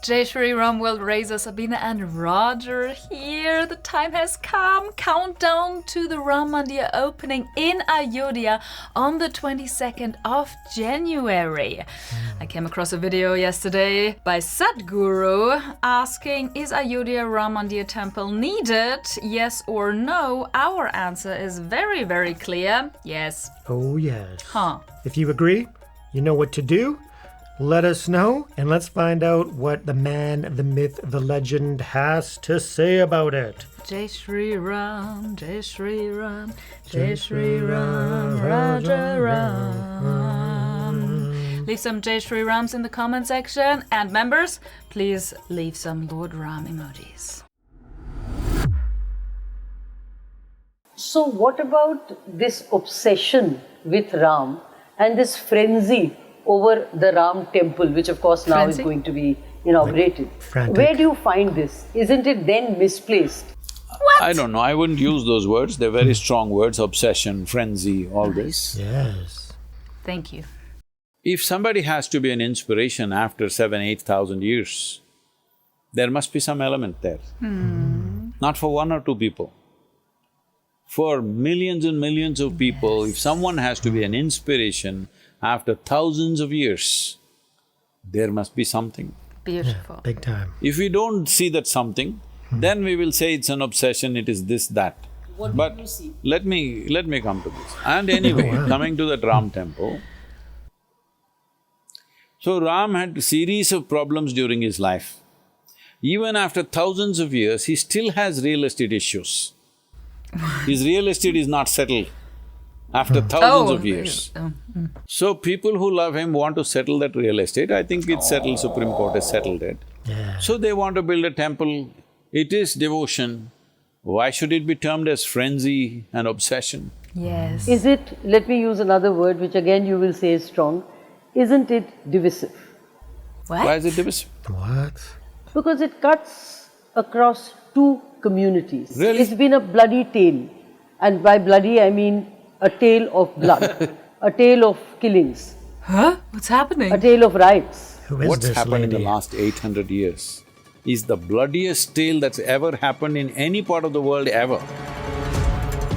Jai Shri Ram World Raiser, Sabina and Roger here. The time has come. Countdown to the Ram Mandir opening in Ayodhya on the 22nd of January. I came across a video yesterday by Sadhguru asking, is Ayodhya Ram Mandir temple needed? Yes or no? Our answer is very, very clear. Yes. Oh, yes. Huh. If you agree, you know what to do. Let us know, and let's find out what the man, the myth, the legend has to say about it. Jai Shri Ram, Jai Shri Ram, Jai Shri Ram, Raja Ram. Leave some Jai Shri Rams in the comment section, and members, please leave some Lord Ram emojis. So what about this obsession with Ram and this frenzy over the Ram temple, which of course now is going to be inaugurated? Frantic. Where do you find this? Isn't it then misplaced? What? I don't know, I wouldn't use those words, they're very strong words, obsession, frenzy, all this. Yes. Thank you. If somebody has to be an inspiration after 7,000–8,000 years, there must be some element there. Not for one or two people. For millions and millions of people, if someone has to be an inspiration after thousands of years, there must be something. Beautiful. Big time. If we don't see that something, then we will say it's an obsession, it is this, that. But do you see? let me come to this. And anyway, coming to that Ram temple, so Ram had a series of problems during his life. Even after thousands of years, he still has real estate issues. His real estate is not settled after thousands of years. So people who love him want to settle that real estate. I think it's settled, Supreme Court has settled it. Yeah. So they want to build a temple. It is devotion. Why should it be termed as frenzy and obsession? Yes. Is it, let me use another word which again you will say is strong, isn't it divisive? What? Why is it divisive? What? Because it cuts across two communities. Really? It's been a bloody tale, and by bloody I mean a tale of blood, a tale of killings, Huh? What's happening? a tale of riots. Who is What's this happened in lady? the last 800 years is the bloodiest tale that's ever happened in any part of the world ever.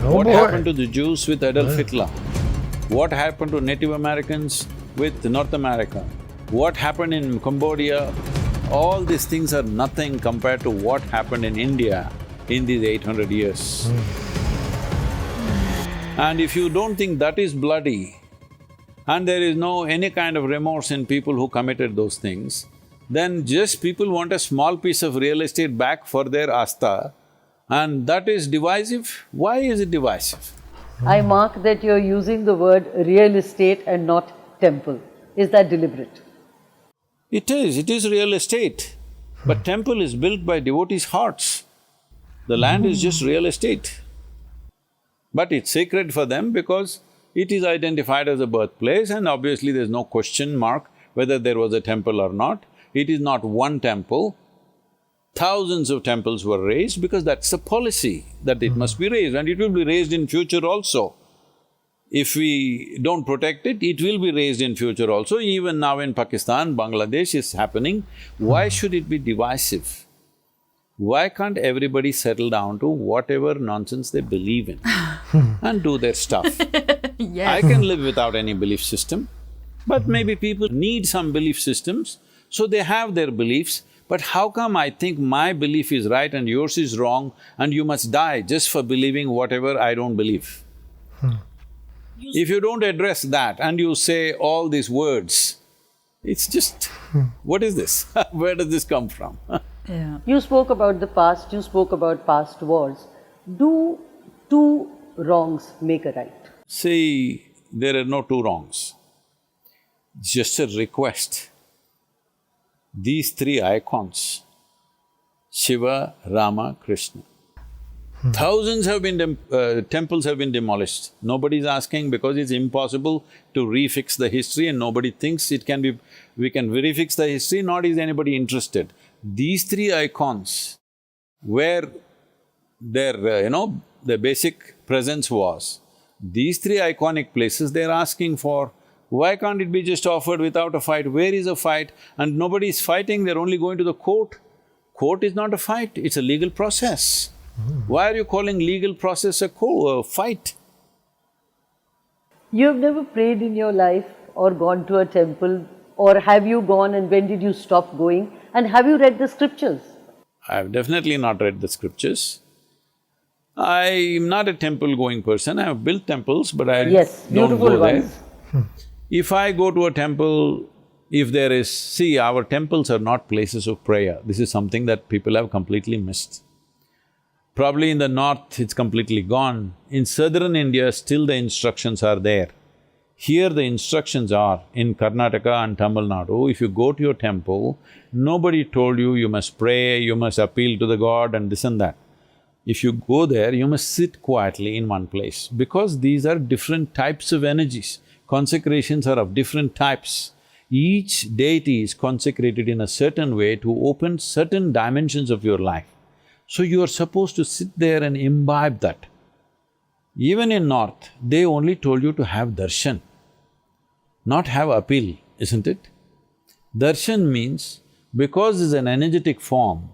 Oh What boy. happened to the Jews with Adolf Hitler? What happened to Native Americans with North America? What happened in Cambodia? All these things are nothing compared to what happened in India in these 800 years. And if you don't think that is bloody, and there is no any kind of remorse in people who committed those things, then just people want a small piece of real estate back for their asta, and that is divisive. Why is it divisive? I mark that you're using the word real estate and not temple. Is that deliberate? It is real estate, but temple is built by devotees' hearts. The land is just real estate. But it's sacred for them because it is identified as a birthplace, and obviously there's no question mark whether there was a temple or not. It is not one temple. Thousands of temples were raised because that's the policy, that it must be raised, and it will be raised in future also. If we don't protect it, it will be raised in future also. Even now in Pakistan, Bangladesh is happening. Why should it be divisive? Why can't everybody settle down to whatever nonsense they believe in and do their stuff? Yes. I can live without any belief system, but maybe people need some belief systems, so they have their beliefs. But how come I think my belief is right and yours is wrong, and you must die just for believing whatever I don't believe? If you don't address that and you say all these words, it's just, what is this? Where does this come from? Yeah. You spoke about the past, you spoke about past wars. Do two wrongs make a right? See, there are no two wrongs. It's just a request. These three icons, Shiva, Rama, Krishna, thousands have been… temples have been demolished. Nobody's asking because it's impossible to refix the history, and nobody thinks it can be… we can refix the history, nor is anybody interested. These three icons, where their, their basic presence was, these three iconic places, they're asking for Why can't it be just offered without a fight? Where is a fight? And nobody is fighting, they're only going to the court. Court is not a fight, it's a legal process. Why are you calling legal process a fight? You have never prayed in your life or gone to a temple, or have you gone and when did you stop going? And have you read the scriptures? I've definitely not read the scriptures. I'm not a temple-going person, I've built temples, but I don't go there. If I go to a temple, if there is… See, our temples are not places of prayer. This is something that people have completely missed. Probably in the north, it's completely gone. In southern India, still the instructions are there. Here the instructions are, in Karnataka and Tamil Nadu, if you go to your temple, nobody told you you must pray, you must appeal to the god and this and that. If you go there, you must sit quietly in one place, because these are different types of energies. Consecrations are of different types. Each deity is consecrated in a certain way to open certain dimensions of your life. So you are supposed to sit there and imbibe that. Even in north, they only told you to have darshan, not have appeal, isn't it? Darshan means, because it's an energetic form,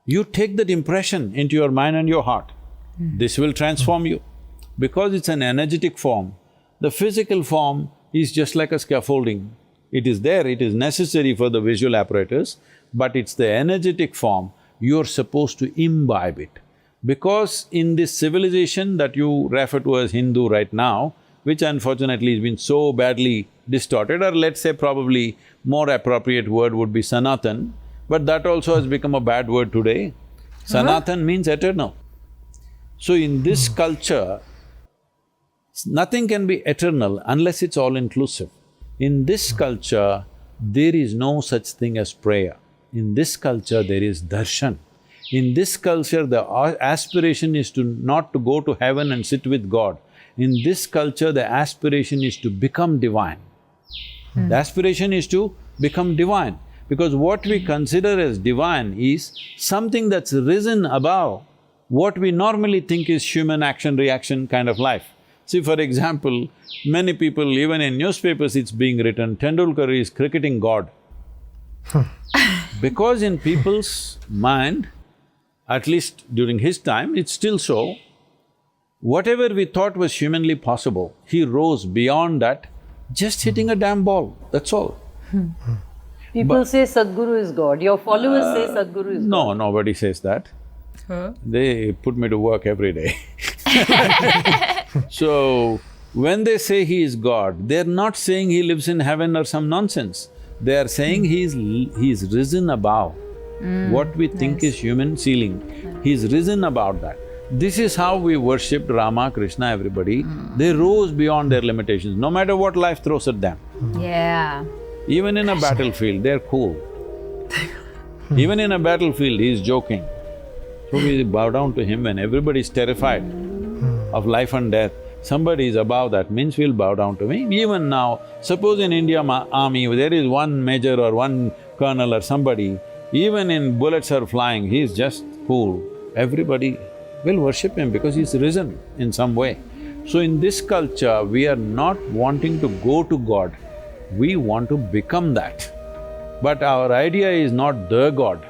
you take that impression into your mind and your heart. This will transform you. Because it's an energetic form, the physical form is just like a scaffolding. It is there, it is necessary for the visual apparatus, but it's the energetic form, you're supposed to imbibe it. Because in this civilization that you refer to as Hindu right now, which unfortunately has been so badly distorted, or let's say probably more appropriate word would be Sanatan, but that also has become a bad word today. Sanatan means eternal. So in this culture, nothing can be eternal unless it's all-inclusive. In this culture, there is no such thing as prayer. In this culture, there is darshan. In this culture, the aspiration is not to go to heaven and sit with God. In this culture, the aspiration is to become divine. The aspiration is to become divine, because what we consider as divine is something that's risen above what we normally think is human action-reaction kind of life. See, for example, many people, even in newspapers it's being written, Tendulkar is cricketing God. Because in people's mind, at least during his time, it's still so, whatever we thought was humanly possible, he rose beyond that, just hitting a damn ball, that's all. People say Sadhguru is God, your followers say Sadhguru is God. No, nobody says that. They put me to work every day. So, when they say he is God, they're not saying he lives in heaven or some nonsense. They are saying he's risen above what we think is human ceiling. He's risen above that. This is how we worshipped Rama, Krishna, everybody. They rose beyond their limitations, no matter what life throws at them. Yeah. Even in a battlefield, they're cool. Even in a battlefield, he's joking. So we bow down to him when everybody's terrified of life and death. Somebody is above that, means we'll bow down to him. Even now, suppose in Indian army, there is one major or one colonel or somebody, even in bullets are flying, he's just cool. Everybody will worship him because he's risen in some way. So in this culture, we are not wanting to go to God, we want to become that. But our idea is not the God.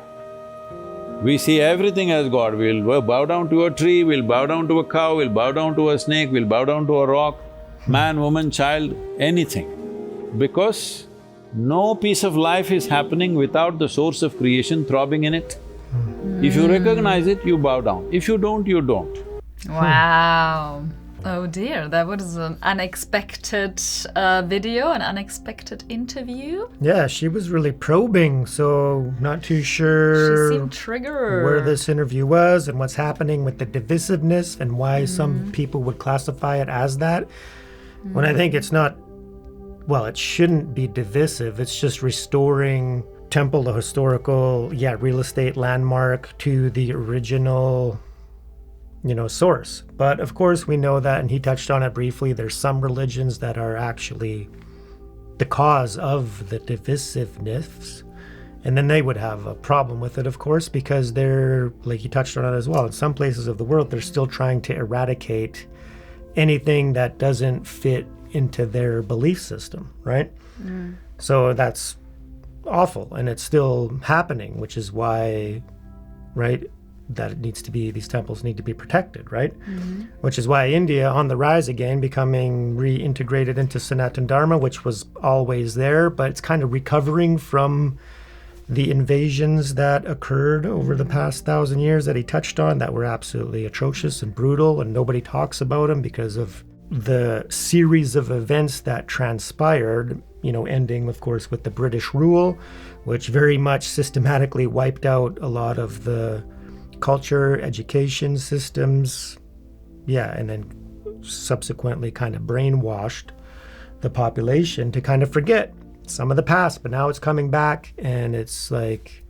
We see everything as God. We'll bow down to a tree, we'll bow down to a cow, we'll bow down to a snake, we'll bow down to a rock, man, woman, child, anything. Because no piece of life is happening without the source of creation throbbing in it. If you recognize it, you bow down. If you don't, you don't. Wow. Oh dear, that was an unexpected video, an unexpected interview. Yeah, she was really probing, so not too sure She seemed triggered. where this interview was and what's happening with the divisiveness and why some people would classify it as that. When I think it's not, well, it shouldn't be divisive, it's just restoring temple, the historical, real estate landmark to the original source. But of course we know that, and he touched on it briefly, there's some religions that are actually the cause of the divisiveness, and then they would have a problem with it, of course, because they're, like he touched on it as well, in some places of the world they're still trying to eradicate anything that doesn't fit into their belief system, right? So that's awful, and it's still happening, which is why, right, that it needs to be, these temples need to be protected, right? Which is why India on the rise again, becoming reintegrated into Sanatan Dharma, which was always there, but it's kind of recovering from the invasions that occurred over the past 1,000 years that he touched on that were absolutely atrocious and brutal, and nobody talks about them because of the series of events that transpired, you know, ending, of course, with the British rule, which very much systematically wiped out a lot of the culture, education systems, and then subsequently kind of brainwashed the population to kind of forget some of the past, but now it's coming back, and it's like,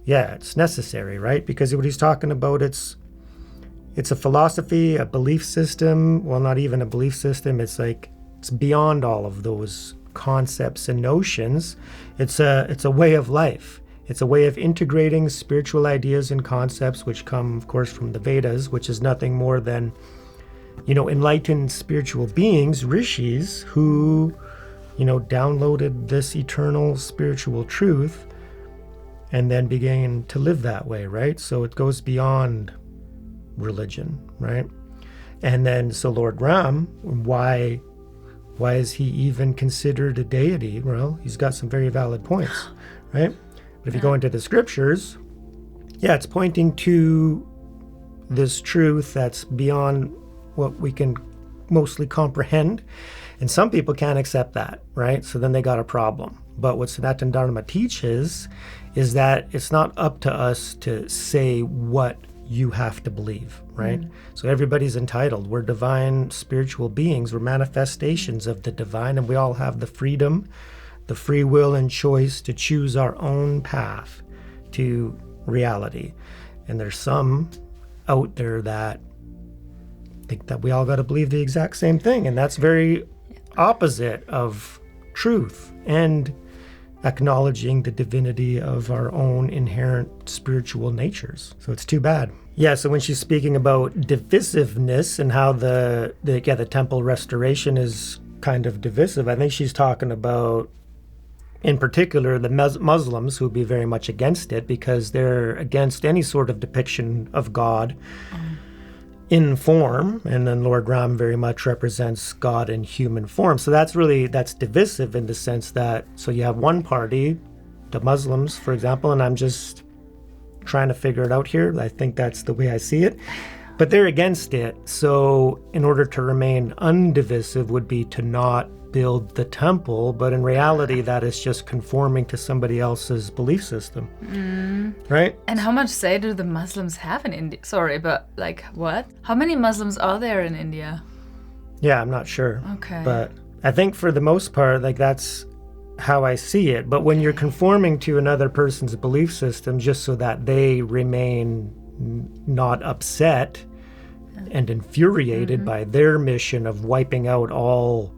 it's necessary, right? Because what he's talking about, it's a philosophy, a belief system, well, not even a belief system, it's like, it's beyond all of those concepts and notions. It's a way of life. It's a way of integrating spiritual ideas and concepts, which come, of course, from the Vedas, which is nothing more than, you know, enlightened spiritual beings, rishis, who, you know, downloaded this eternal spiritual truth and then began to live that way, right? So it goes beyond religion, right? And then, so Lord Ram, why is he even considered a deity? Well, he's got some very valid points, right? But if you go into the scriptures, it's pointing to this truth that's beyond what we can mostly comprehend. And some people can't accept that, right? So then they got a problem. But what Sanatan Dharma teaches is that it's not up to us to say what you have to believe, right? So everybody's entitled. We're divine spiritual beings. We're manifestations of the divine, and we all have the freedom, the free will and choice to choose our own path to reality. And there's some out there that think that we all got to believe the exact same thing, and that's very opposite of truth and acknowledging the divinity of our own inherent spiritual natures. So it's too bad. So when she's speaking about divisiveness and how the temple restoration is kind of divisive, I think she's talking about, in particular, the Muslims, who would be very much against it because they're against any sort of depiction of God in form, and then Lord Ram very much represents God in human form. So that's divisive in the sense that, so you have one party, the Muslims, for example, and I'm just trying to figure it out here. I think that's the way I see it. But they're against it. So in order to remain undivisive would be to not build the temple, but in reality that is just conforming to somebody else's belief system, right? And how much say do the Muslims have in India? Sorry, but like what? How many Muslims are there in India? I'm not sure. Okay. But I think for the most part, like, that's how I see it. But when you're conforming to another person's belief system just so that they remain not upset and infuriated by their mission of wiping out all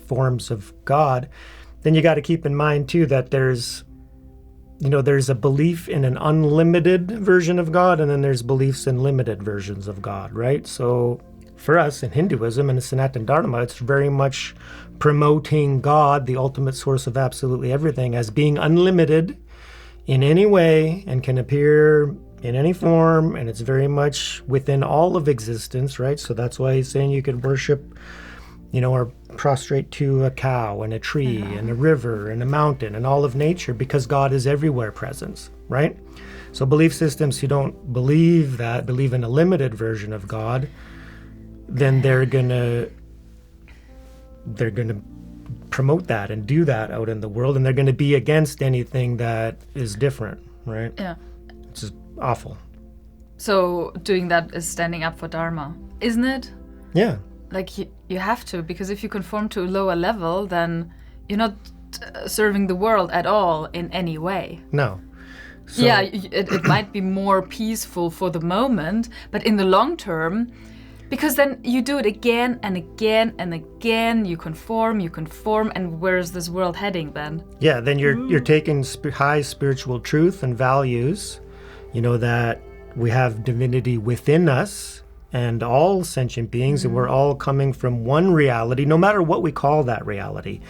forms of God, then you got to keep in mind too that there's a belief in an unlimited version of God, and then there's beliefs in limited versions of God, right? So for us in Hinduism and the Sanatan Dharma, it's very much promoting God, the ultimate source of absolutely everything, as being unlimited in any way and can appear in any form, and it's very much within all of existence, right? So that's why he's saying you could worship, or prostrate to a cow and a tree and a river and a mountain and all of nature, because God is everywhere present, right? So belief systems who don't believe in a limited version of God, then they're gonna promote that and do that out in the world, and they're gonna be against anything that is different, right? Yeah. It's just awful. So doing that is standing up for Dharma, isn't it? Yeah. Like you have to, because if you conform to a lower level, then you're not serving the world at all in any way. No. So, it might be more peaceful for the moment, but in the long term, because then you do it again and again and again, you conform, and where's this world heading then? Yeah, then you're taking high spiritual truth and values, that we have divinity within us, and all sentient beings, and we're all coming from one reality, no matter what we call that reality.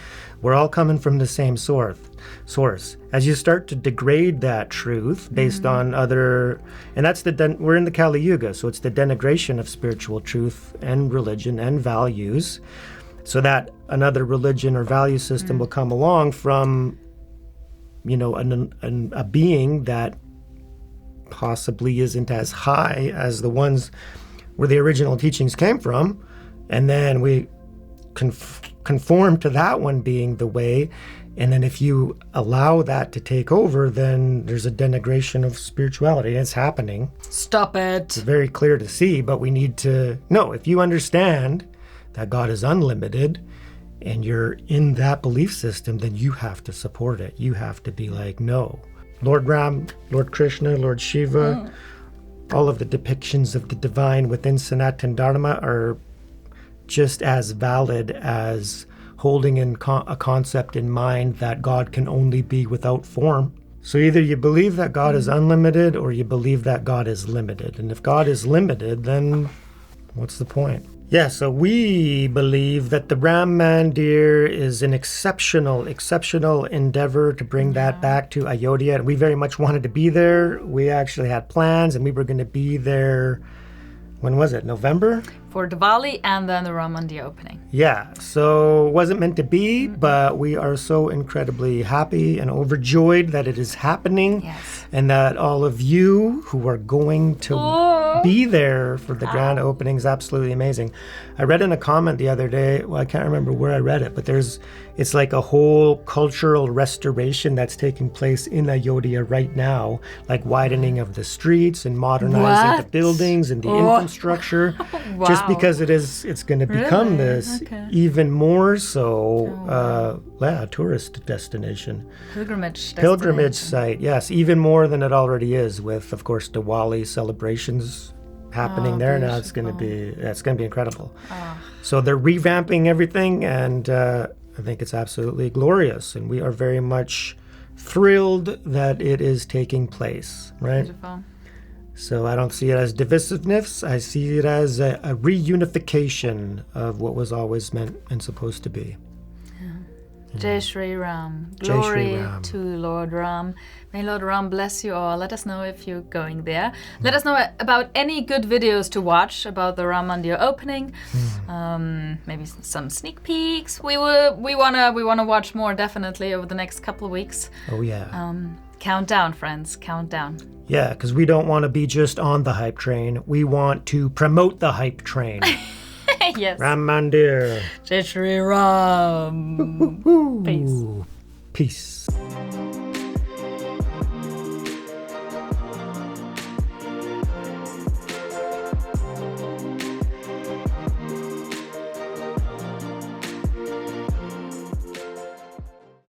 We're all coming from the same source. As you start to degrade that truth based on other, and that's we're in the Kali Yuga, so it's the denigration of spiritual truth and religion and values, so that another religion or value system will come along from, you know, a being that possibly isn't as high as the ones where the original teachings came from, and then we conform to that one being the way. And then if you allow that to take over, then there's a denigration of spirituality. It's happening. Stop it. It's very clear to see, but we need to know, if you understand that God is unlimited and you're in that belief system, then you have to support it. You have to be like, no. Lord Ram, Lord Krishna, Lord Shiva, all of the depictions of the divine within Sanatana Dharma are just as valid as holding in a concept in mind that God can only be without form. So either you believe that God is unlimited or you believe that God is limited. And if God is limited, then what's the point? Yeah, so we believe that the Ram Mandir is an exceptional endeavor to bring that back to Ayodhya. And we very much wanted to be there. We actually had plans, and we were going to be there, when was it, November? For Diwali and then the Ram Mandir opening. Yeah, so it wasn't meant to be, but we are so incredibly happy and overjoyed that it is happening. Yes. And that all of you who are going to be there for the grand opening is absolutely amazing. I read in a comment the other day, well, I can't remember where I read it, but it's like a whole cultural restoration that's taking place in Ayodhya right now, like widening of the streets and modernizing the buildings and the infrastructure. Wow. Just because it's going to become this even more so, a tourist destination. Pilgrimage site, yes, even more than it already is, with, of course, Diwali celebrations happening there. Now it's going to be incredible. So they're revamping everything, and I think it's absolutely glorious, and we are very much thrilled that it is taking place, right? Beautiful. So I don't see it as divisiveness. I see it as a reunification of what was always meant and supposed to be. Jai Shri Ram. Jai Shri Glory Ram. to Lord Ram. May Lord Ram bless you all. Let us know if you're going there. Let us know about any good videos to watch about the Ram Mandir opening. Maybe some sneak peeks. We wanna watch more, definitely, over the next couple of weeks. Oh yeah. Count down, friends. Count down. Yeah, because we don't want to be just on the hype train. We want to promote the hype train. Yes. Ram Mandir. Jai Shri Ram. Peace. Peace.